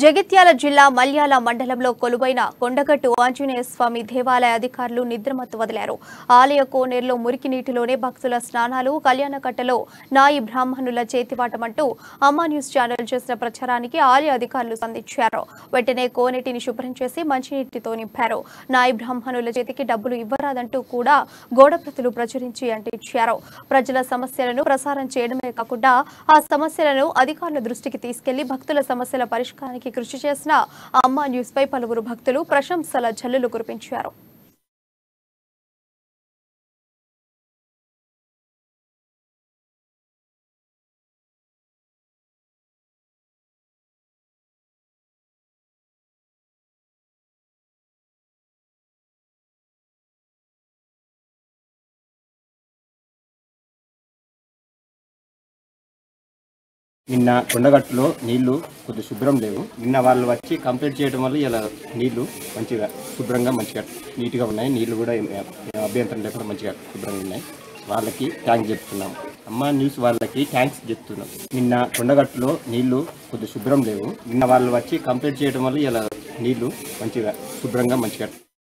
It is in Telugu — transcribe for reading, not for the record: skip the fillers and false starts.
జగిత్యాల జిల్లా మల్యాల మండలంలో కొలువైన కొండగట్టు ఆంజనేయ స్వామి దేవాలయ అధికారులు నిద్రమత్తు వదిలారు. ఆలయ కోనేరులో మురికి నీటిలోనే భక్తుల స్నానాలు, కళ్యాణకట్టలో నాయి బ్రాహ్మణుల చేతివాటమంటూ అమ్మా న్యూస్ ఛానల్ చేసిన ప్రచారానికి ఆలయ అధికారులు స్పందించారు. వెంటనే కోనేటిని శుభ్రం చేసి మంచినీటితో నింపారు. నాయి బ్రాహ్మణుల చేతికి డబ్బులు ఇవ్వరాదంటూ కూడా గోడప్రతులు ప్రచురించి అంటించారు. ప్రజల సమస్యలను ప్రసారం చేయడమే కాకుండా ఆ సమస్యలను అధికారుల దృష్టికి తీసుకెళ్లి భక్తుల సమస్యల పరిష్కారానికి కృషి చేసిన అమ్మా న్యూస్ పై పలువురు భక్తులు ప్రశంసల జల్లులు కురిపించారు. నిన్న కొండగట్టులో నీళ్లు కొద్దిగా శుభ్రం లేవు. నిన్న వాళ్ళు వచ్చి కంప్లీట్ చేయడం వల్ల ఇలా నీళ్లు మంచిగా శుభ్రంగా మంచిగా నీట్గా ఉన్నాయి. నీళ్లు కూడా అభ్యంతరం లేకుండా మంచిగా శుభ్రంగా ఉన్నాయి. వాళ్ళకి థ్యాంక్స్ చెప్తున్నాం. అమ్మా న్యూస్ వాళ్ళకి థ్యాంక్స్ చెప్తున్నాం. నిన్న కొండగట్టులో నీళ్లు కొద్దిగా శుభ్రం లేవు. నిన్న వాళ్ళు వచ్చి కంప్లీట్ చేయడం వల్ల ఇలా నీళ్లు మంచిగా శుభ్రంగా మంచిగా